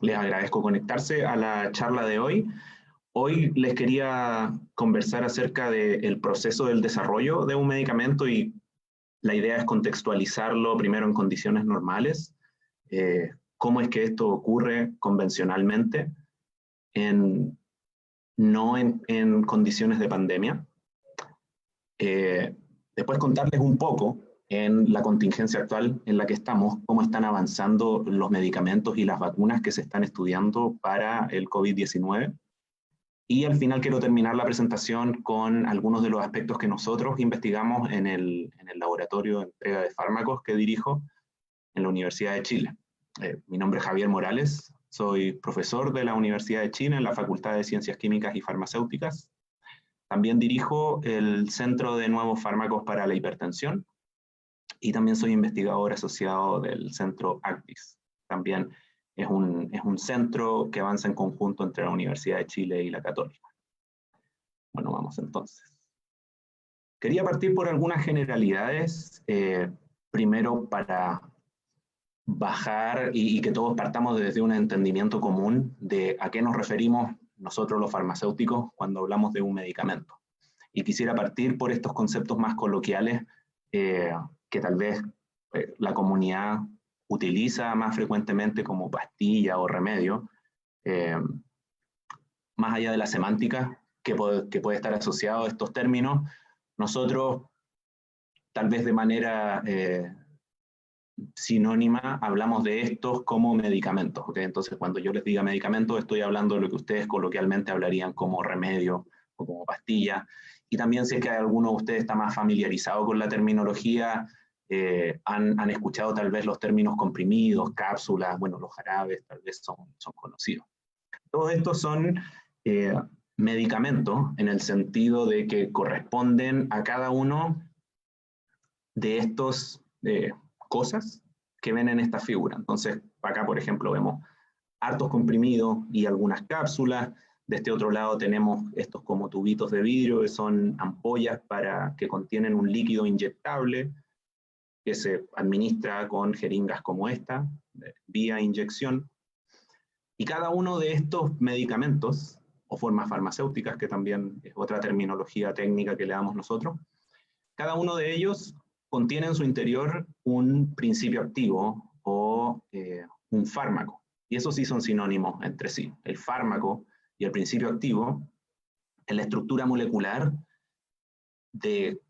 Les agradezco conectarse a la charla de hoy. Hoy les quería conversar acerca del proceso del desarrollo de un medicamento y la idea es contextualizarlo primero en condiciones normales, cómo es que esto ocurre convencionalmente, no en condiciones de pandemia. Después contarles un poco en la contingencia actual en la que estamos, cómo están avanzando los medicamentos y las vacunas que se están estudiando para el COVID-19. Y al final quiero terminar la presentación con algunos de los aspectos que nosotros investigamos en el laboratorio de entrega de fármacos que dirijo en la Universidad de Chile. Mi nombre es Javier Morales, soy profesor de la Universidad de Chile en la Facultad de Ciencias Químicas y Farmacéuticas. También dirijo el Centro de Nuevos Fármacos para la Hipertensión y también soy investigador asociado del Centro ACTIS. También es un centro que avanza en conjunto entre la Universidad de Chile y la Católica. Bueno, vamos entonces. Quería partir por algunas generalidades, primero para bajar y que todos partamos desde un entendimiento común de a qué nos referimos nosotros los farmacéuticos cuando hablamos de un medicamento. Y quisiera partir por estos conceptos más coloquiales que tal vez la comunidad utiliza más frecuentemente como pastilla o remedio, más allá de la semántica que puede estar asociado a estos términos, nosotros tal vez de manera sinónima hablamos de estos como medicamentos, ¿okay? Entonces cuando yo les diga medicamentos estoy hablando de lo que ustedes coloquialmente hablarían como remedio o como pastilla, y también sé que alguno de ustedes está más familiarizado con la terminología, han escuchado tal vez los términos comprimidos, cápsulas, bueno, los jarabes tal vez son conocidos. Todos estos son medicamentos en el sentido de que corresponden a cada uno de estos cosas que ven en esta figura. Entonces, acá por ejemplo vemos hartos comprimidos y algunas cápsulas. De este otro lado tenemos estos como tubitos de vidrio, que son ampollas que contienen un líquido inyectable, que se administra con jeringas como esta, vía inyección. Y cada uno de estos medicamentos, o formas farmacéuticas, que también es otra terminología técnica que le damos nosotros, cada uno de ellos contiene en su interior un principio activo o un fármaco. Y esos sí son sinónimos entre sí. El fármaco y el principio activo es la estructura molecular de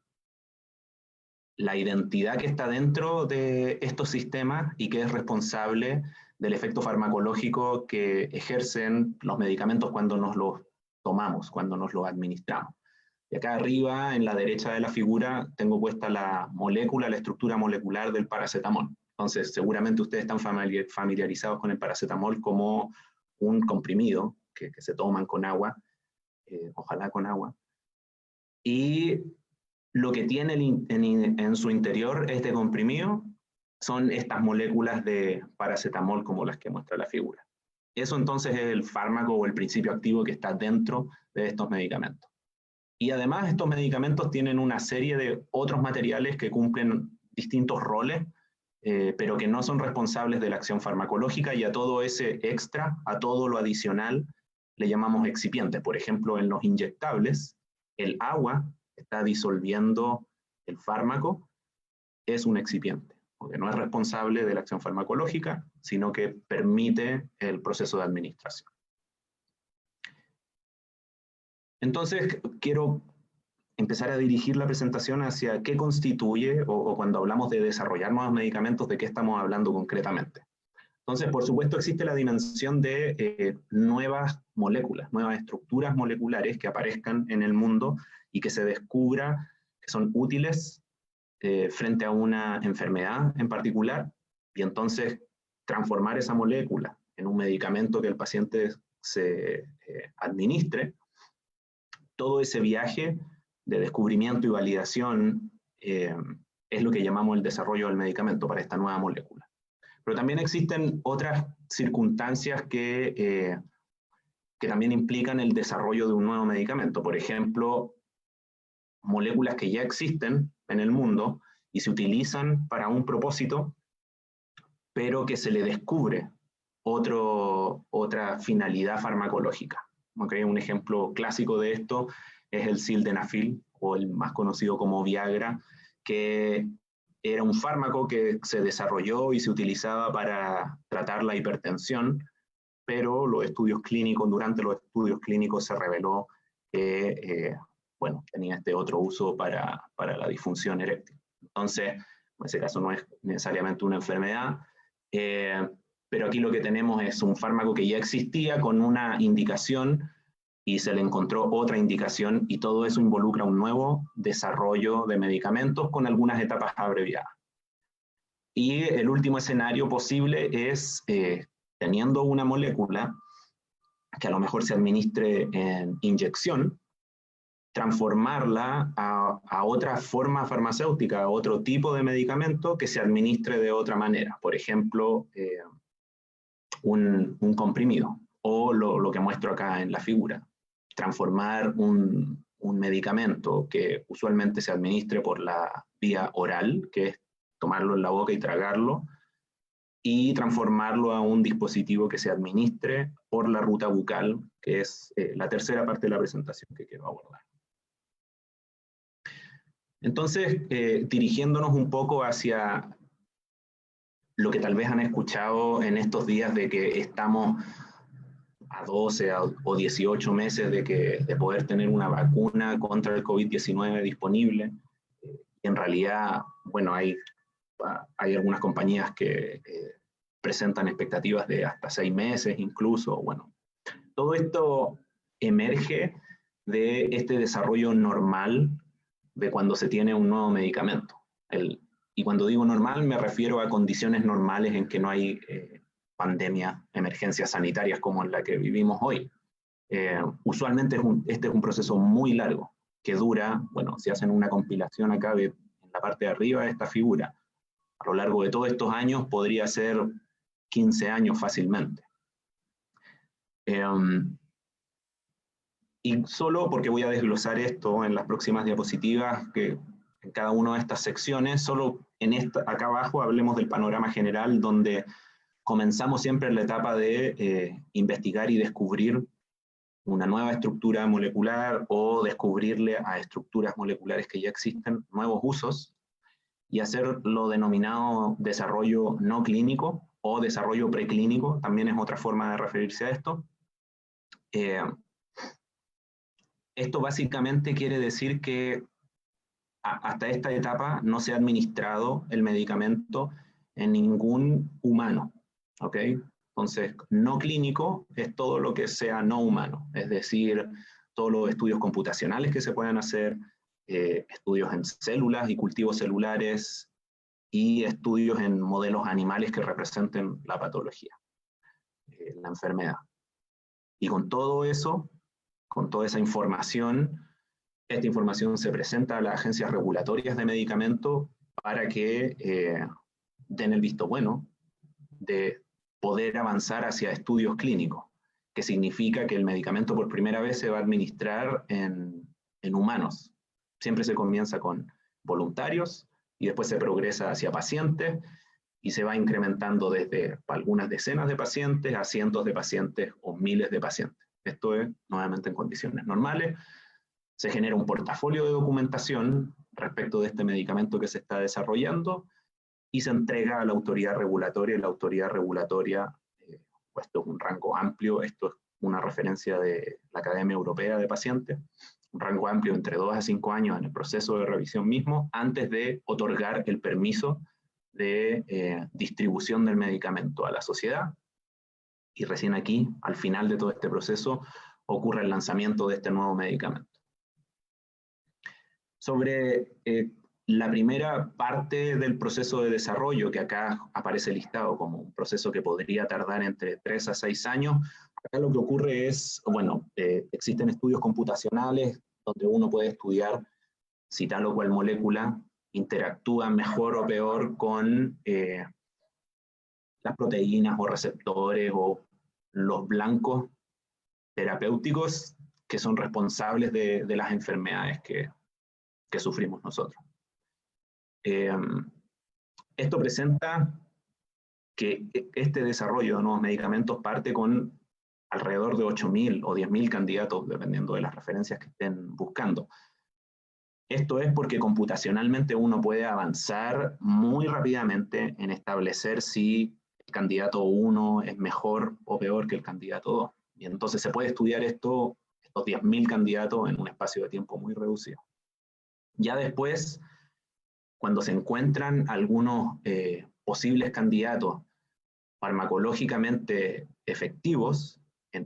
la identidad que está dentro de estos sistemas y que es responsable del efecto farmacológico que ejercen los medicamentos cuando nos los tomamos, cuando nos los administramos. Y acá arriba, en la derecha de la figura, tengo puesta la molécula, la estructura molecular del paracetamol. Entonces, seguramente ustedes están familiarizados con el paracetamol como un comprimido que se toman con agua, ojalá con agua. Y lo que tiene en su interior este comprimido son estas moléculas de paracetamol como las que muestra la figura. Eso entonces es el fármaco o el principio activo que está dentro de estos medicamentos. Y además estos medicamentos tienen una serie de otros materiales que cumplen distintos roles, pero que no son responsables de la acción farmacológica, y a todo ese extra, a todo lo adicional, le llamamos excipientes. Por ejemplo, en los inyectables, el agua está disolviendo el fármaco, es un excipiente, porque no es responsable de la acción farmacológica, sino que permite el proceso de administración. Entonces, quiero empezar a dirigir la presentación hacia qué constituye, o cuando hablamos de desarrollar nuevos medicamentos, de qué estamos hablando concretamente. Entonces, por supuesto, existe la dimensión de nuevas moléculas, nuevas estructuras moleculares que aparezcan en el mundo y que se descubra que son útiles frente a una enfermedad en particular, y entonces transformar esa molécula en un medicamento que el paciente se administre. Todo ese viaje de descubrimiento y validación es lo que llamamos el desarrollo del medicamento para esta nueva molécula. Pero también existen otras circunstancias que también implican el desarrollo de un nuevo medicamento. Por ejemplo, moléculas que ya existen en el mundo y se utilizan para un propósito, pero que se le descubre otra finalidad farmacológica. ¿Okay? Un ejemplo clásico de esto es el sildenafil, o el más conocido como Viagra, que era un fármaco que se desarrolló y se utilizaba para tratar la hipertensión, pero durante los estudios clínicos se reveló que bueno, tenía este otro uso para la disfunción eréctil. Entonces, en ese caso no es necesariamente una enfermedad, pero aquí lo que tenemos es un fármaco que ya existía con una indicación y se le encontró otra indicación, y todo eso involucra un nuevo desarrollo de medicamentos con algunas etapas abreviadas. Y el último escenario posible es, teniendo una molécula que a lo mejor se administre en inyección, transformarla a otra forma farmacéutica, a otro tipo de medicamento que se administre de otra manera. Por ejemplo, un comprimido, o lo que muestro acá en la figura. Transformar un medicamento que usualmente se administre por la vía oral, que es tomarlo en la boca y tragarlo, y transformarlo a un dispositivo que se administre por la ruta bucal, que es la tercera parte de la presentación que quiero abordar. Entonces, dirigiéndonos un poco hacia lo que tal vez han escuchado en estos días de que estamos a 12 o 18 meses de poder tener una vacuna contra el COVID-19 disponible. En realidad, bueno, hay algunas compañías que presentan expectativas de hasta 6 meses incluso. Bueno, todo esto emerge de este desarrollo normal de cuando se tiene un nuevo medicamento. Y cuando digo normal me refiero a condiciones normales en que no hay pandemia, emergencias sanitarias como en la que vivimos hoy. Usualmente este es un proceso muy largo, que dura, bueno, si hacen una compilación acá en la parte de arriba de esta figura, a lo largo de todos estos años podría ser 15 años fácilmente. Y solo porque voy a desglosar esto en las próximas diapositivas, que en cada una de estas secciones, solo acá abajo hablemos del panorama general, donde comenzamos siempre en la etapa de investigar y descubrir una nueva estructura molecular, o descubrirle a estructuras moleculares que ya existen nuevos usos, y hacer lo denominado desarrollo no clínico o desarrollo preclínico, también es otra forma de referirse a esto. Esto básicamente quiere decir que hasta esta etapa no se ha administrado el medicamento en ningún humano, ¿ok? Entonces, no clínico es todo lo que sea no humano, es decir, todos los estudios computacionales que se puedan hacer, estudios en células y cultivos celulares, y estudios en modelos animales que representen la patología, la enfermedad. Y con todo eso, con toda esa información, esta información se presenta a las agencias regulatorias de medicamentos para que den el visto bueno de poder avanzar hacia estudios clínicos, que significa que el medicamento por primera vez se va a administrar en humanos. Siempre se comienza con voluntarios y después se progresa hacia pacientes, y se va incrementando desde algunas decenas de pacientes a cientos de pacientes o miles de pacientes. Esto es nuevamente en condiciones normales. Se genera un portafolio de documentación respecto de este medicamento que se está desarrollando y se entrega a la autoridad regulatoria, y la autoridad regulatoria, esto es un rango amplio, esto es una referencia de la Academia Europea de Pacientes, un rango amplio entre 2 a 5 años en el proceso de revisión mismo, antes de otorgar el permiso de distribución del medicamento a la sociedad. Y recién aquí, al final de todo este proceso, ocurre el lanzamiento de este nuevo medicamento. Sobre la primera parte del proceso de desarrollo, que acá aparece listado como un proceso que podría tardar entre 3 a 6 años, acá lo que ocurre es, bueno, existen estudios computacionales donde uno puede estudiar si tal o cual molécula interactúa mejor o peor con las proteínas o receptores o los blancos terapéuticos que son responsables de las enfermedades que sufrimos nosotros. Esto presenta que este desarrollo de nuevos medicamentos parte con alrededor de 8.000 o 10.000 candidatos, dependiendo de las referencias que estén buscando. Esto es porque computacionalmente uno puede avanzar muy rápidamente en establecer si el candidato 1 es mejor o peor que el candidato 2. Y entonces se puede estudiar estos 10.000 candidatos en un espacio de tiempo muy reducido. Ya después, cuando se encuentran algunos posibles candidatos farmacológicamente efectivos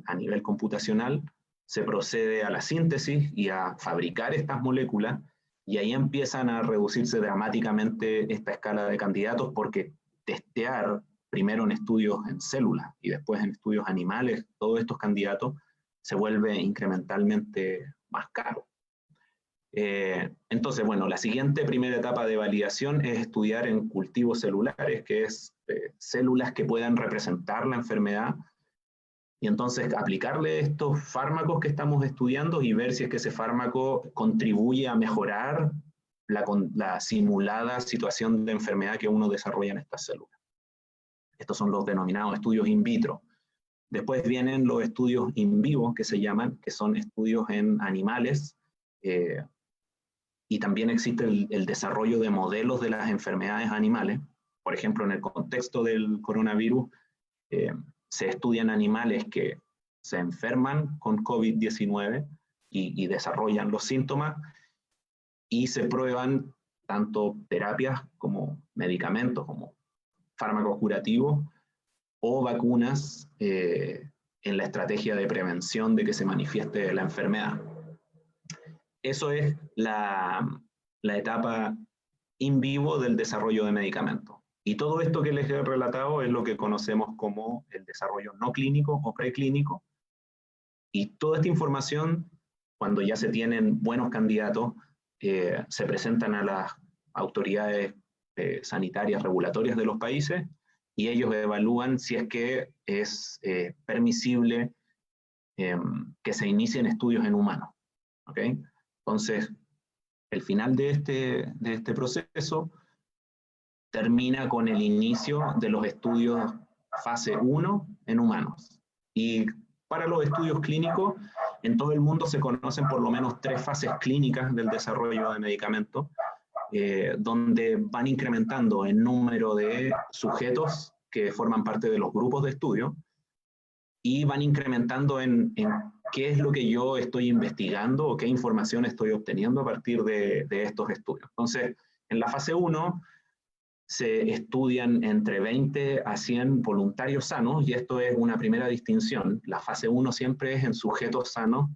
a nivel computacional, se procede a la síntesis y a fabricar estas moléculas, y ahí empiezan a reducirse dramáticamente esta escala de candidatos, porque testear primero en estudios en células y después en estudios animales todos estos candidatos se vuelve incrementalmente más caro. Entonces, bueno, la siguiente primera etapa de validación es estudiar en cultivos celulares, que es células que puedan representar la enfermedad, y entonces aplicarle estos fármacos que estamos estudiando y ver si es que ese fármaco contribuye a mejorar la simulada situación de enfermedad que uno desarrolla en estas células. Estos son los denominados estudios in vitro. Después vienen los estudios in vivo, que se llaman, que son estudios en animales, y también existe el desarrollo de modelos de las enfermedades animales. Por ejemplo, en el contexto del coronavirus, se estudian animales que se enferman con COVID-19 y desarrollan los síntomas, y se prueban tanto terapias como medicamentos, como fármacos curativos o vacunas en la estrategia de prevención de que se manifieste la enfermedad. Eso es la etapa in vivo del desarrollo de medicamentos. Y todo esto que les he relatado es lo que conocemos como el desarrollo no clínico o preclínico. Y toda esta información, cuando ya se tienen buenos candidatos, se presentan a las autoridades sanitarias regulatorias de los países, y ellos evalúan si es que es permisible que se inicien estudios en humanos. ¿Okay? Entonces, el final de este proceso termina con el inicio de los estudios fase 1 en humanos. Y para los estudios clínicos, en todo el mundo se conocen por lo menos 3 fases clínicas del desarrollo de medicamentos, donde van incrementando el número de sujetos que forman parte de los grupos de estudio, y van incrementando en qué es lo que yo estoy investigando o qué información estoy obteniendo a partir de estos estudios. Entonces, en la fase 1 se estudian entre 20 a 100 voluntarios sanos, y esto es una primera distinción. La fase 1 siempre es en sujetos sanos,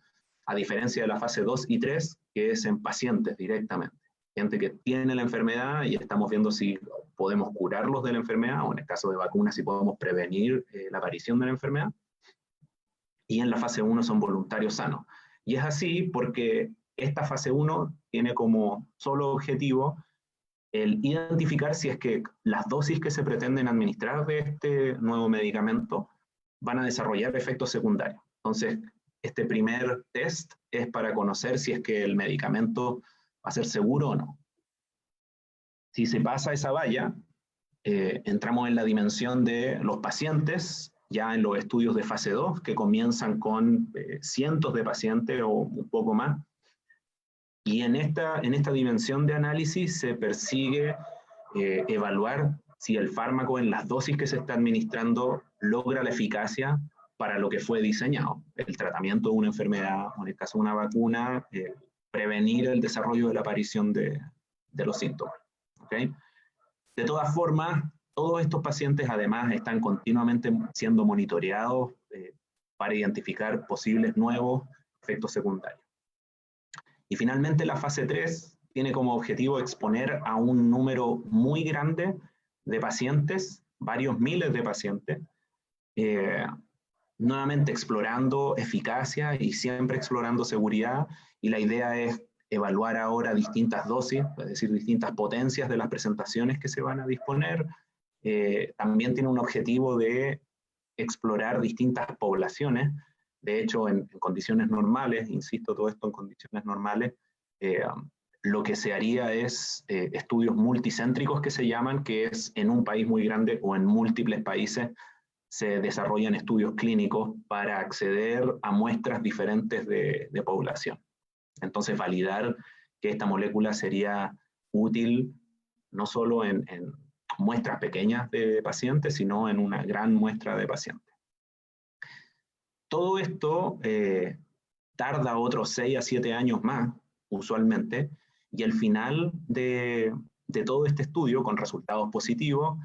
a diferencia de la fase 2 y 3, que es en pacientes directamente. Gente que tiene la enfermedad y estamos viendo si podemos curarlos de la enfermedad, o en el caso de vacunas, si podemos prevenir la aparición de la enfermedad. Y en la fase 1 son voluntarios sanos. Y es así porque esta fase 1 tiene como solo objetivo el identificar si es que las dosis que se pretenden administrar de este nuevo medicamento van a desarrollar efectos secundarios. Entonces, este primer test es para conocer si es que el medicamento va a ser seguro o no. Si se pasa esa valla, entramos en la dimensión de los pacientes, ya en los estudios de fase 2, que comienzan con cientos de pacientes o un poco más. Y en esta dimensión de análisis se persigue evaluar si el fármaco en las dosis que se está administrando logra la eficacia para lo que fue diseñado. El tratamiento de una enfermedad, o en el caso de una vacuna, prevenir el desarrollo de la aparición de los síntomas. ¿Okay? De todas formas, todos estos pacientes además están continuamente siendo monitoreados para identificar posibles nuevos efectos secundarios. Y finalmente la fase 3 tiene como objetivo exponer a un número muy grande de pacientes, varios miles de pacientes, nuevamente explorando eficacia y siempre explorando seguridad, y la idea es evaluar ahora distintas dosis, es decir, distintas potencias de las presentaciones que se van a disponer. También tiene un objetivo de explorar distintas poblaciones. De hecho, en condiciones normales, insisto, todo esto en condiciones normales, lo que se haría es estudios multicéntricos que se llaman, que es en un país muy grande o en múltiples países se desarrollan estudios clínicos para acceder a muestras diferentes de población. Entonces, validar que esta molécula sería útil no solo en muestras pequeñas de pacientes, sino en una gran muestra de pacientes. Todo esto tarda otros 6 a 7 años más, usualmente, y al final de todo este estudio, con resultados positivos,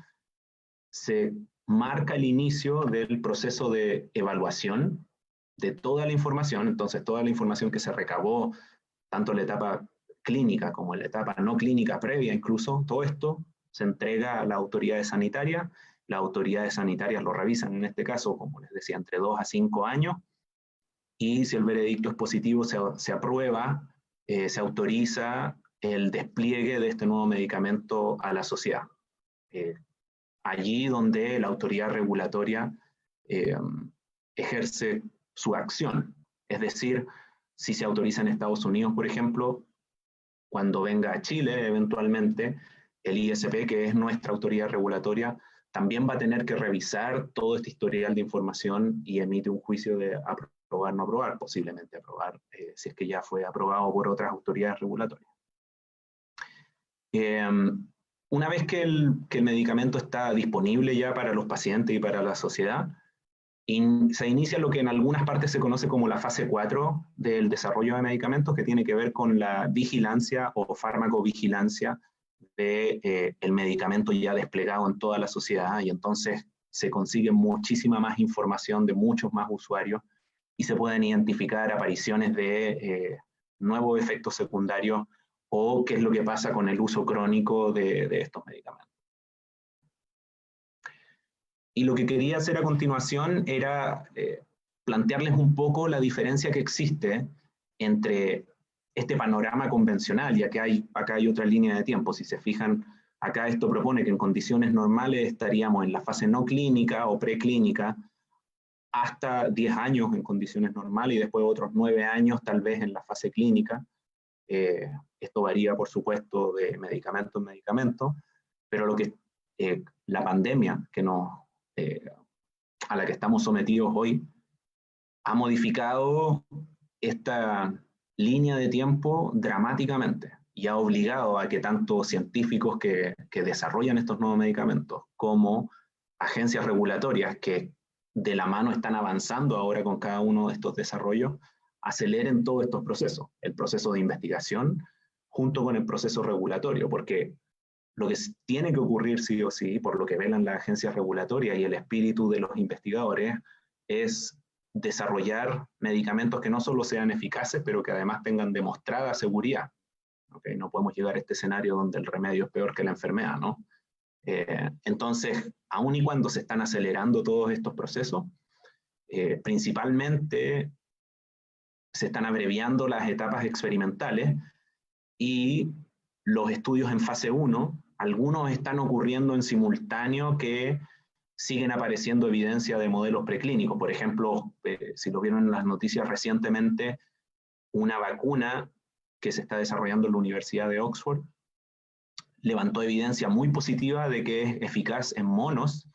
se marca el inicio del proceso de evaluación de toda la información. Entonces toda la información que se recabó, tanto en la etapa clínica como en la etapa no clínica previa incluso, todo esto se entrega a las autoridades sanitarias. Las autoridades sanitarias lo revisan en este caso, como les decía, entre 2 a 5 años, y si el veredicto es positivo se aprueba, se autoriza el despliegue de este nuevo medicamento a la sociedad. Allí donde la autoridad regulatoria ejerce su acción. Es decir, si se autoriza en Estados Unidos, por ejemplo, cuando venga a Chile, eventualmente, el ISP, que es nuestra autoridad regulatoria, también va a tener que revisar todo este historial de información y emite un juicio de aprobar o no aprobar, posiblemente aprobar, si es que ya fue aprobado por otras autoridades regulatorias. Una vez que el medicamento está disponible ya para los pacientes y para la sociedad, se inicia lo que en algunas partes se conoce como la fase 4 del desarrollo de medicamentos, que tiene que ver con la vigilancia o farmacovigilancia del medicamento ya desplegado en toda la sociedad, y entonces se consigue muchísima más información de muchos más usuarios y se pueden identificar apariciones de nuevos efectos secundarios o qué es lo que pasa con el uso crónico de estos medicamentos. Y lo que quería hacer a continuación era plantearles un poco la diferencia que existe entre este panorama convencional, ya que acá hay otra línea de tiempo. Si se fijan, acá esto propone que en condiciones normales estaríamos en la fase no clínica o preclínica, hasta 10 años en condiciones normales y después otros 9 años tal vez en la fase clínica. Esto varía, por supuesto, de medicamento en medicamento, pero lo que la pandemia a la que estamos sometidos hoy ha modificado esta línea de tiempo dramáticamente y ha obligado a que tanto científicos que desarrollan estos nuevos medicamentos como agencias regulatorias que de la mano están avanzando ahora con cada uno de estos desarrollos, aceleren todos estos procesos, el proceso de investigación junto con el proceso regulatorio, porque lo que tiene que ocurrir sí o sí, por lo que velan las agencias regulatorias y el espíritu de los investigadores, es desarrollar medicamentos que no solo sean eficaces, pero que además tengan demostrada seguridad. ¿Okay? No podemos llegar a este escenario donde el remedio es peor que la enfermedad, ¿no? Entonces, aun y cuando se están acelerando todos estos procesos, principalmente se están abreviando las etapas experimentales y los estudios en fase 1, algunos están ocurriendo en simultáneo que siguen apareciendo evidencia de modelos preclínicos. Por ejemplo, si lo vieron en las noticias recientemente, una vacuna que se está desarrollando en la Universidad de Oxford levantó evidencia muy positiva de que es eficaz en monos,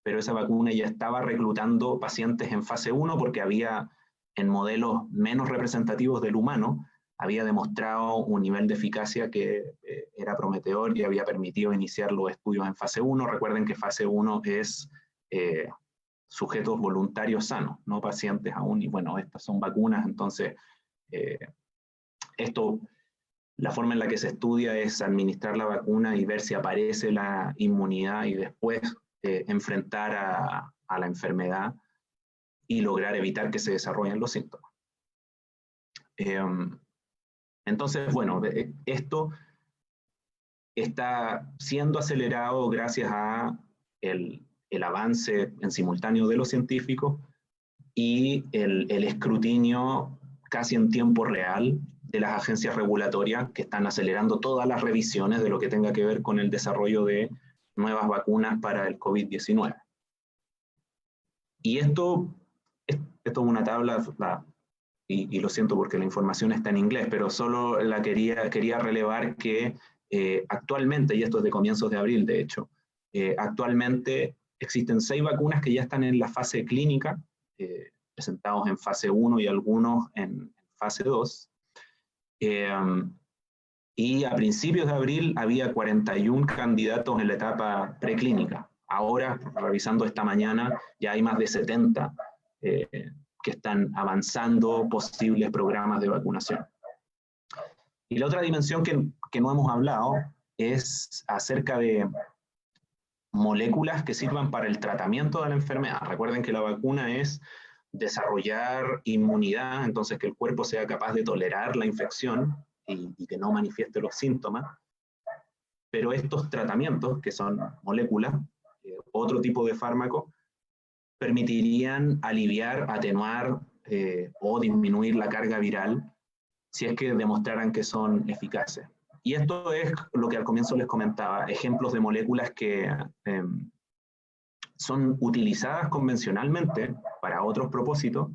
pero esa vacuna ya estaba reclutando pacientes en fase 1 porque había, en modelos menos representativos del humano, había demostrado un nivel de eficacia que era prometedor y había permitido iniciar los estudios en fase 1. Recuerden que fase 1 es sujetos voluntarios sanos, no pacientes aún, y bueno, estas son vacunas, entonces la forma en la que se estudia es administrar la vacuna y ver si aparece la inmunidad y después enfrentar a la enfermedad y lograr evitar que se desarrollen los síntomas. Entonces, bueno, esto está siendo acelerado gracias a el avance en simultáneo de los científicos y el escrutinio casi en tiempo real de las agencias regulatorias que están acelerando todas las revisiones de lo que tenga que ver con el desarrollo de nuevas vacunas para el COVID-19. Y esto es una tabla, y lo siento porque la información está en inglés, pero solo quería relevar que actualmente, y esto es de comienzos de abril de hecho, actualmente existen 6 vacunas que ya están en la fase clínica, presentados en fase 1 y algunos en fase 2. Y a principios de abril había 41 candidatos en la etapa preclínica. Ahora, revisando esta mañana, ya hay más de 70 que están avanzando posibles programas de vacunación. Y la otra dimensión que no hemos hablado es acerca de moléculas que sirvan para el tratamiento de la enfermedad. Recuerden que la vacuna es desarrollar inmunidad, entonces que el cuerpo sea capaz de tolerar la infección y que no manifieste los síntomas. Pero estos tratamientos, que son moléculas, otro tipo de fármaco, permitirían aliviar, atenuar o disminuir la carga viral si es que demostraran que son eficaces. Y esto es lo que al comienzo les comentaba, ejemplos de moléculas que son utilizadas convencionalmente para otros propósitos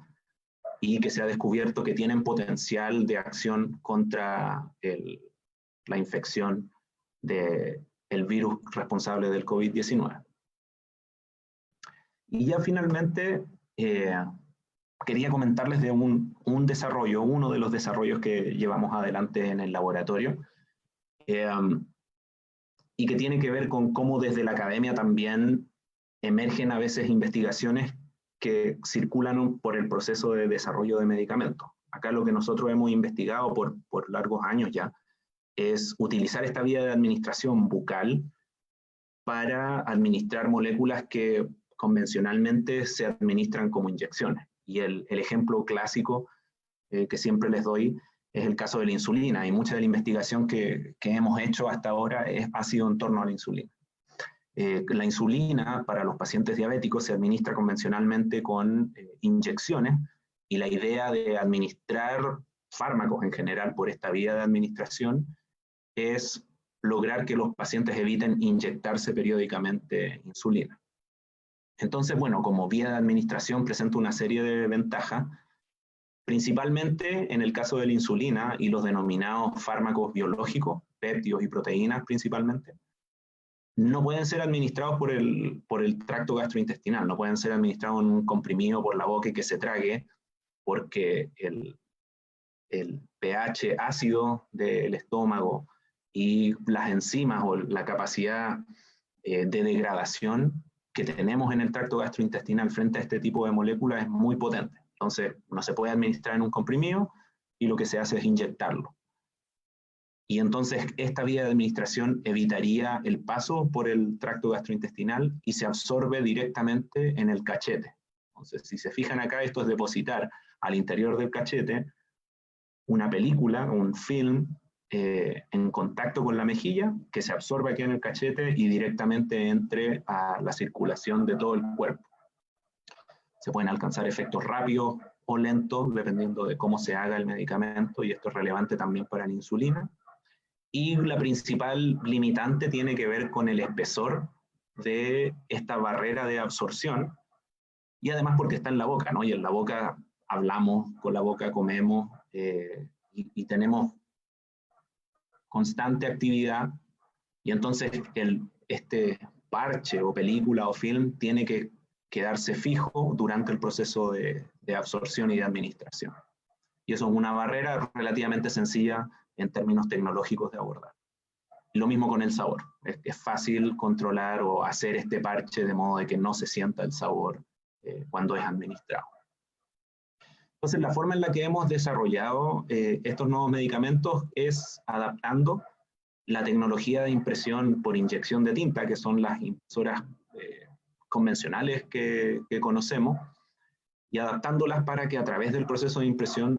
y que se ha descubierto que tienen potencial de acción contra la infección del virus responsable del COVID-19. Y ya finalmente quería comentarles de un desarrollo, uno de los desarrollos que llevamos adelante en el laboratorio, y que tiene que ver con cómo desde la academia también emergen a veces investigaciones que circulan por el proceso de desarrollo de medicamentos. Acá lo que nosotros hemos investigado por largos años ya es utilizar esta vía de administración bucal para administrar moléculas que convencionalmente se administran como inyecciones. Y el ejemplo clásico que siempre les doy es el caso de la insulina, y mucha de la investigación que hemos hecho hasta ahora ha sido en torno a la insulina. La insulina para los pacientes diabéticos se administra convencionalmente con inyecciones, y la idea de administrar fármacos en general por esta vía de administración es lograr que los pacientes eviten inyectarse periódicamente insulina. Entonces, bueno, como vía de administración presenta una serie de ventajas, principalmente en el caso de la insulina y los denominados fármacos biológicos, péptidos y proteínas principalmente, no pueden ser administrados por el tracto gastrointestinal, no pueden ser administrados en un comprimido por la boca y que se trague, porque el pH ácido del estómago y las enzimas o la capacidad de degradación que tenemos en el tracto gastrointestinal frente a este tipo de moléculas es muy potente. Entonces, no se puede administrar en un comprimido y lo que se hace es inyectarlo. Y entonces esta vía de administración evitaría el paso por el tracto gastrointestinal y se absorbe directamente en el cachete. Entonces, si se fijan acá, esto es depositar al interior del cachete una película, un film, en contacto con la mejilla, que se absorbe aquí en el cachete y directamente entre a la circulación de todo el cuerpo. Se pueden alcanzar efectos rápidos o lentos, dependiendo de cómo se haga el medicamento, y esto es relevante también para la insulina. Y la principal limitante tiene que ver con el espesor de esta barrera de absorción, y además porque está en la boca, ¿no? Y en la boca hablamos, con la boca comemos, y tenemos constante actividad, y entonces este parche o película o film tiene que quedarse fijo durante el proceso de absorción y de administración. Y eso es una barrera relativamente sencilla en términos tecnológicos de abordar. Y lo mismo con el sabor. Es fácil controlar o hacer este parche de modo de que no se sienta el sabor cuando es administrado. Entonces, la forma en la que hemos desarrollado estos nuevos medicamentos es adaptando la tecnología de impresión por inyección de tinta, que son las impresoras convencionales que conocemos, y adaptándolas para que a través del proceso de impresión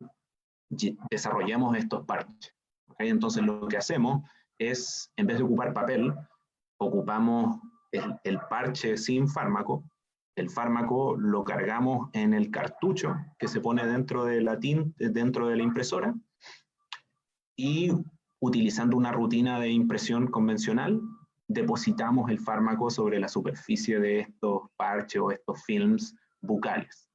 desarrollemos estos parches. ¿Okay? Entonces, lo que hacemos es, en vez de ocupar papel, ocupamos el parche sin fármaco. El fármaco lo cargamos en el cartucho que se pone dentro de la tinta, dentro de la impresora, y utilizando una rutina de impresión convencional, depositamos el fármaco sobre la superficie de estos parches o estos films bucales.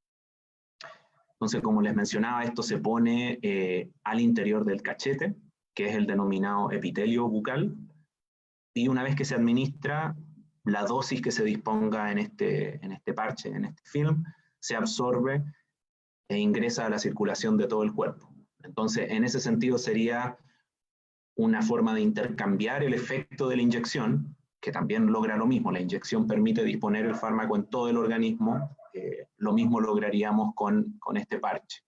Entonces, como les mencionaba, esto se pone al interior del cachete, que es el denominado epitelio bucal, y una vez que se administra, la dosis que se disponga en este parche, en este film, se absorbe e ingresa a la circulación de todo el cuerpo. Entonces, en ese sentido sería una forma de intercambiar el efecto de la inyección, que también logra lo mismo. La inyección permite disponer el fármaco en todo el organismo, lo mismo lograríamos con este parche.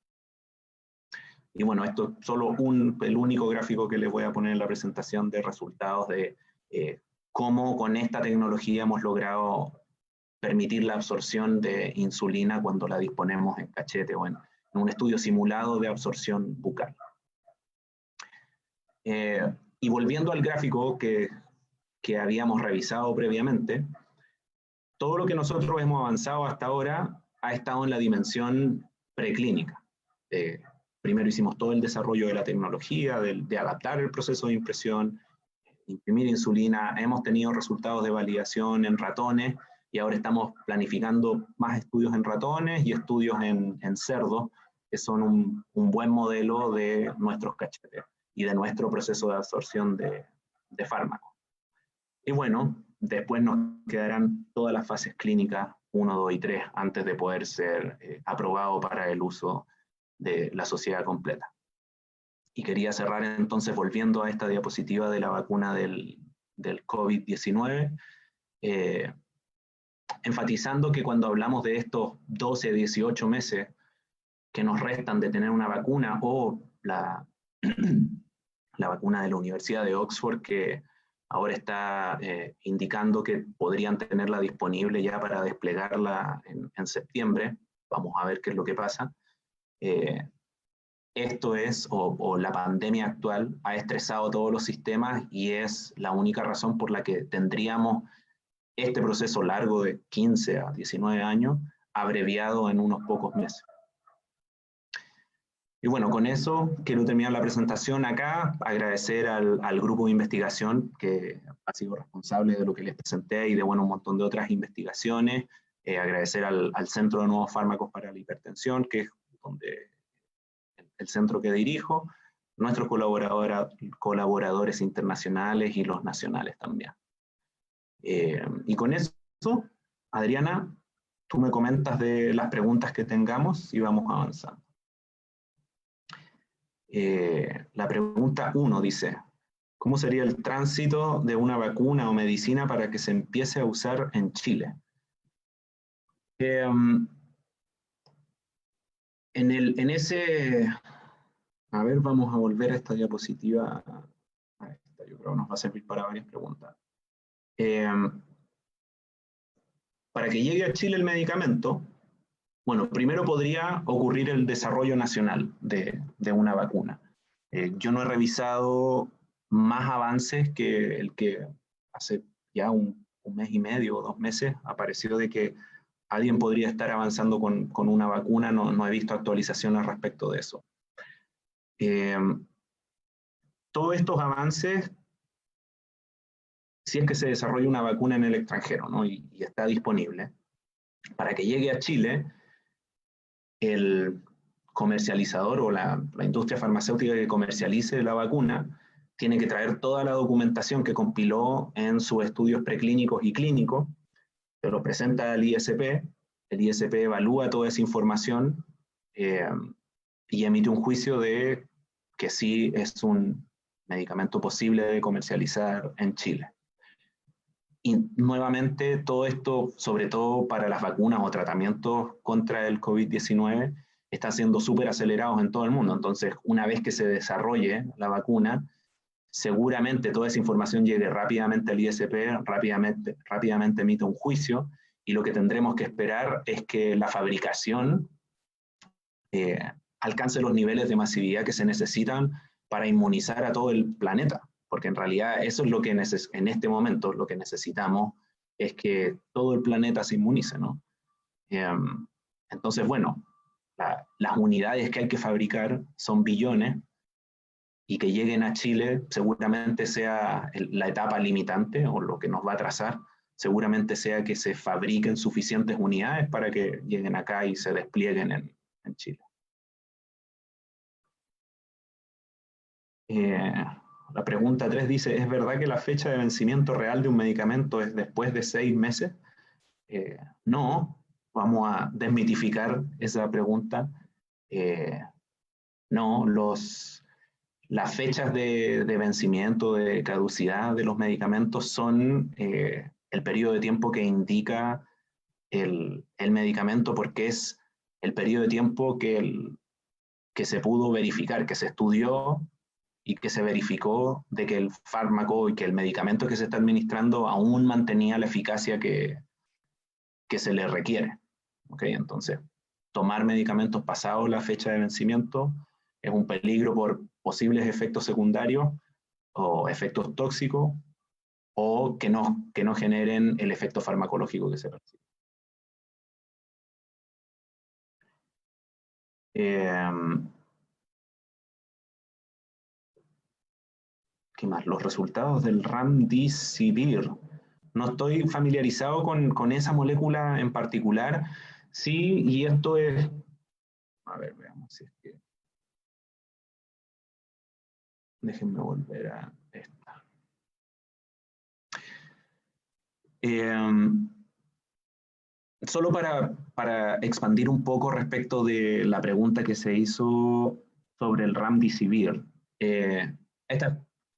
Y bueno, esto es solo el único gráfico que les voy a poner en la presentación de resultados de cómo con esta tecnología hemos logrado permitir la absorción de insulina cuando la disponemos en cachete o en un estudio simulado de absorción bucal. Y volviendo al gráfico que habíamos revisado previamente, todo lo que nosotros hemos avanzado hasta ahora ha estado en la dimensión preclínica. Primero hicimos todo el desarrollo de la tecnología, de adaptar el proceso de impresión, imprimir insulina, hemos tenido resultados de validación en ratones y ahora estamos planificando más estudios en ratones y estudios en cerdos, que son un buen modelo de nuestros cachetes y de nuestro proceso de absorción de fármacos. Y bueno, después nos quedarán todas las fases clínicas 1, 2 y 3 antes de poder ser aprobado para el uso de la sociedad completa. Y quería cerrar entonces volviendo a esta diapositiva de la vacuna del COVID-19, enfatizando que cuando hablamos de estos 12, 18 meses que nos restan de tener una vacuna o la vacuna de la Universidad de Oxford que ahora está indicando que podrían tenerla disponible ya para desplegarla en septiembre, vamos a ver qué es lo que pasa. Esto es, o la pandemia actual ha estresado todos los sistemas y es la única razón por la que tendríamos este proceso largo de 15 a 19 años abreviado en unos pocos meses. Y bueno, con eso quiero terminar la presentación acá, agradecer al grupo de investigación que ha sido responsable de lo que les presenté y de bueno, un montón de otras investigaciones, agradecer al Centro de Nuevos Fármacos para la Hipertensión, que es el centro que dirijo, nuestros colaboradores internacionales y los nacionales también. Y con eso, Adriana, tú me comentas de las preguntas que tengamos y vamos avanzando. La pregunta 1 dice, ¿cómo sería el tránsito de una vacuna o medicina para que se empiece a usar en Chile? A ver, vamos a volver a esta diapositiva. A esta, yo creo que nos va a servir para varias preguntas. Para que llegue a Chile el medicamento, bueno, primero podría ocurrir el desarrollo nacional de una vacuna. Yo no he revisado más avances que el que hace ya un mes y medio o 2 meses apareció de que alguien podría estar avanzando con una vacuna, no he visto actualizaciones respecto de eso. Todos estos avances, si es que se desarrolla una vacuna en el extranjero, ¿no? y está disponible, para que llegue a Chile, el comercializador o la industria farmacéutica que comercialice la vacuna tiene que traer toda la documentación que compiló en sus estudios preclínicos y clínicos, se lo presenta al ISP, el ISP evalúa toda esa información y emite un juicio de que sí es un medicamento posible de comercializar en Chile. Y nuevamente todo esto, sobre todo para las vacunas o tratamientos contra el COVID-19, están siendo súper acelerados en todo el mundo. Entonces, una vez que se desarrolle la vacuna, seguramente toda esa información llegue rápidamente al ISP, rápidamente emite un juicio, y lo que tendremos que esperar es que la fabricación alcance los niveles de masividad que se necesitan para inmunizar a todo el planeta. Porque en realidad eso es lo que en este momento lo que necesitamos es que todo el planeta se inmunice, ¿no? Entonces, bueno, las unidades que hay que fabricar son billones y que lleguen a Chile seguramente sea la etapa limitante o lo que nos va a atrasar, seguramente sea que se fabriquen suficientes unidades para que lleguen acá y se desplieguen en Chile. La pregunta 3 dice, ¿es verdad que la fecha de vencimiento real de un medicamento es después de 6 meses? No, vamos a desmitificar esa pregunta. No, las fechas de vencimiento, de caducidad de los medicamentos son el periodo de tiempo que indica el medicamento, porque es el periodo de tiempo que se pudo verificar, que se estudió y que se verificó de que el fármaco y que el medicamento que se está administrando aún mantenía la eficacia que se le requiere. ¿Okay? Entonces, tomar medicamentos pasados la fecha de vencimiento es un peligro por posibles efectos secundarios o efectos tóxicos o que no generen el efecto farmacológico que se percibe. ¿Qué más? Los resultados del Remdesivir. No estoy familiarizado con esa molécula en particular. Sí, y esto es... A ver, veamos si es que... Déjenme volver a esta. Solo para expandir un poco respecto de la pregunta que se hizo sobre el Remdesivir. Esta es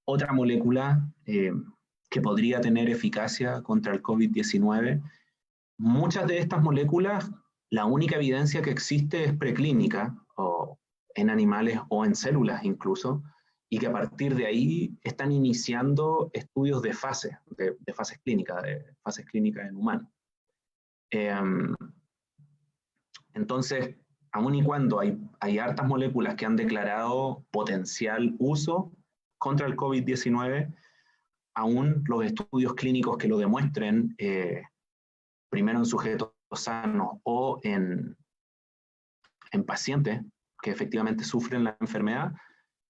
otra molécula que podría tener eficacia contra el COVID-19. Muchas de estas moléculas, la única evidencia que existe es preclínica, o en animales o en células incluso, y que a partir de ahí están iniciando estudios de fases clínicas en humanos. Entonces, aun y cuando hay hartas moléculas que han declarado potencial uso contra el COVID-19, aún los estudios clínicos que lo demuestren, primero en sujetos sanos o en pacientes que efectivamente sufren la enfermedad,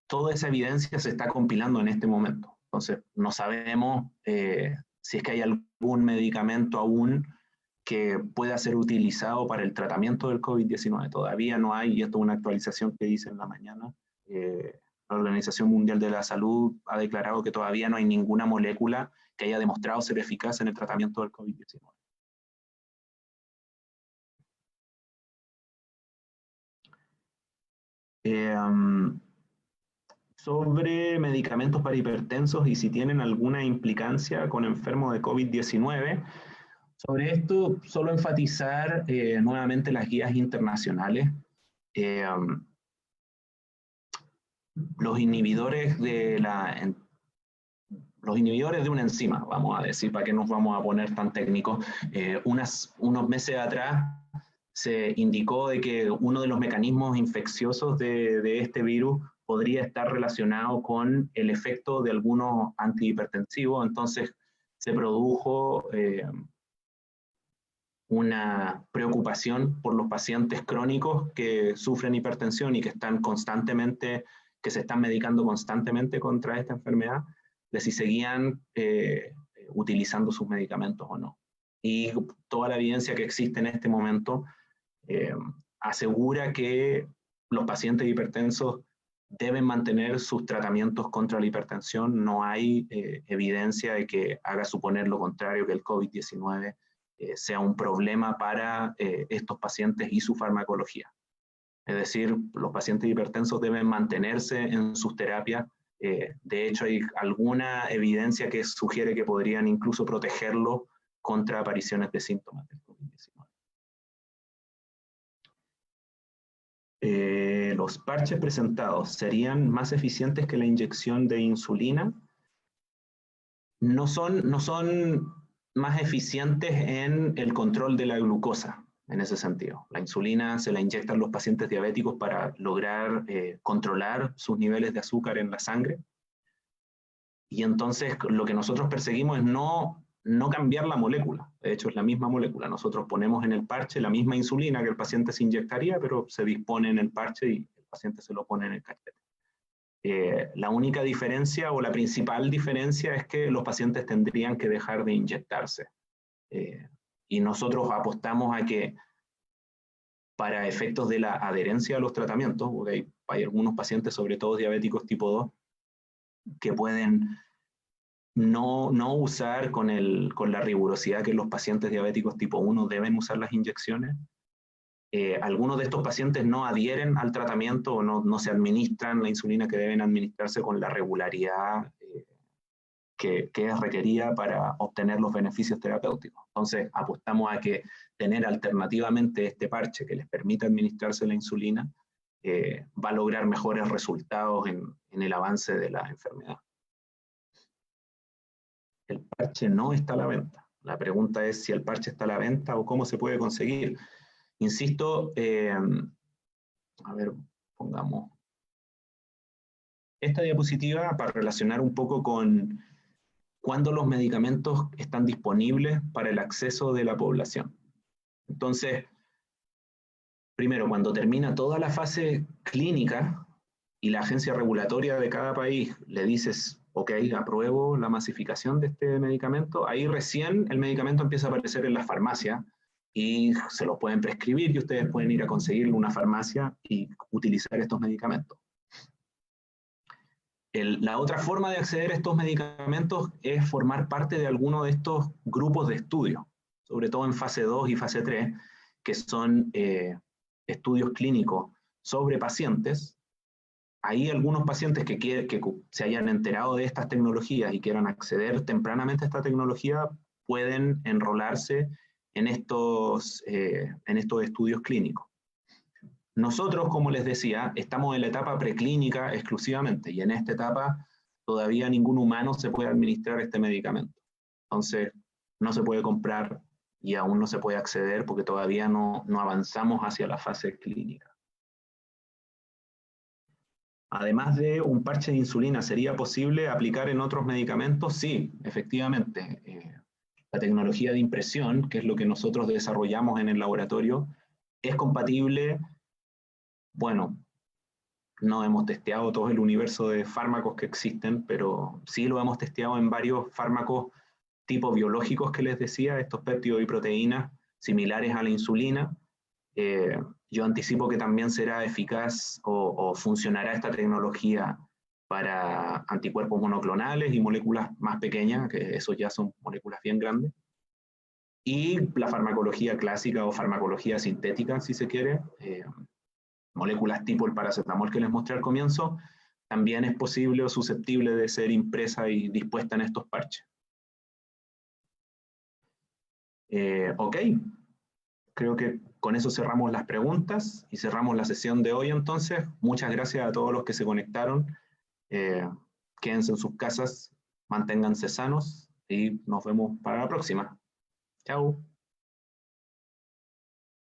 toda esa evidencia se está compilando en este momento. Entonces, no sabemos si es que hay algún medicamento aún que pueda ser utilizado para el tratamiento del COVID-19. Todavía no hay, y esto es una actualización que hice en la mañana, la Organización Mundial de la Salud ha declarado que todavía no hay ninguna molécula que haya demostrado ser eficaz en el tratamiento del COVID-19. Sobre medicamentos para hipertensos y si tienen alguna implicancia con enfermos de COVID-19. Sobre esto, solo enfatizar nuevamente las guías internacionales. Los inhibidores de una enzima, vamos a decir, para que nos vamos a poner tan técnicos, unos meses atrás se indicó de que uno de los mecanismos infecciosos de este virus podría estar relacionado con el efecto de algunos antihipertensivos, entonces se produjo una preocupación por los pacientes crónicos que sufren hipertensión y que se están medicando constantemente contra esta enfermedad, de si seguían utilizando sus medicamentos o no. Y toda la evidencia que existe en este momento asegura que los pacientes hipertensos deben mantener sus tratamientos contra la hipertensión. No hay evidencia de que haga suponer lo contrario, que el COVID-19 sea un problema para estos pacientes y su farmacología. Es decir, los pacientes hipertensos deben mantenerse en sus terapias. De hecho, hay alguna evidencia que sugiere que podrían incluso protegerlos contra apariciones de síntomas del COVID-19. Los parches presentados serían más eficientes que la inyección de insulina. No son más eficientes en el control de la glucosa, en ese sentido. La insulina se la inyectan los pacientes diabéticos para lograr controlar sus niveles de azúcar en la sangre. Y entonces lo que nosotros perseguimos es no cambiar la molécula. De hecho, es la misma molécula. Nosotros ponemos en el parche la misma insulina que el paciente se inyectaría, pero se dispone en el parche y el paciente se lo pone en el cachete. La única diferencia o la principal diferencia es que los pacientes tendrían que dejar de inyectarse. Y nosotros apostamos a que para efectos de la adherencia a los tratamientos, porque hay algunos pacientes, sobre todo diabéticos tipo 2, que pueden no usar con la rigurosidad que los pacientes diabéticos tipo 1 deben usar las inyecciones. Algunos de estos pacientes no adhieren al tratamiento o no se administran la insulina que deben administrarse con la regularidad que es requerida para obtener los beneficios terapéuticos. Entonces, apostamos a que tener alternativamente este parche que les permita administrarse la insulina va a lograr mejores resultados en el avance de la enfermedad. El parche no está a la venta. La pregunta es si el parche está a la venta o cómo se puede conseguir. Insisto, a ver, pongamos esta diapositiva para relacionar un poco con cuándo los medicamentos están disponibles para el acceso de la población. Entonces, primero, cuando termina toda la fase clínica y la agencia regulatoria de cada país le dices, ok, apruebo la masificación de este medicamento, ahí recién el medicamento empieza a aparecer en la farmacia y se lo pueden prescribir y ustedes pueden ir a conseguirlo en una farmacia y utilizar estos medicamentos. La otra forma de acceder a estos medicamentos es formar parte de alguno de estos grupos de estudio, sobre todo en fase 2 y fase 3, que son estudios clínicos sobre pacientes. Ahí algunos pacientes que se hayan enterado de estas tecnologías y quieran acceder tempranamente a esta tecnología pueden enrolarse en estos estudios clínicos. Nosotros, como les decía, estamos en la etapa preclínica exclusivamente y en esta etapa todavía ningún humano se puede administrar este medicamento. Entonces, no se puede comprar y aún no se puede acceder porque todavía no avanzamos hacia la fase clínica. Además de un parche de insulina, ¿sería posible aplicar en otros medicamentos? Sí, efectivamente. La tecnología de impresión, que es lo que nosotros desarrollamos en el laboratorio, es compatible. Bueno, no hemos testeado todo el universo de fármacos que existen, pero sí lo hemos testeado en varios fármacos tipo biológicos que les decía, estos péptidos y proteínas similares a la insulina. Yo anticipo que también será eficaz o funcionará esta tecnología para anticuerpos monoclonales y moléculas más pequeñas, que esos ya son moléculas bien grandes. Y la farmacología clásica o farmacología sintética, si se quiere, moléculas tipo el paracetamol que les mostré al comienzo, también es posible o susceptible de ser impresa y dispuesta en estos parches. Ok, creo que con eso cerramos las preguntas y cerramos la sesión de hoy entonces. Muchas gracias a todos los que se conectaron. Quédense en sus casas, manténganse sanos y nos vemos para la próxima. Chao.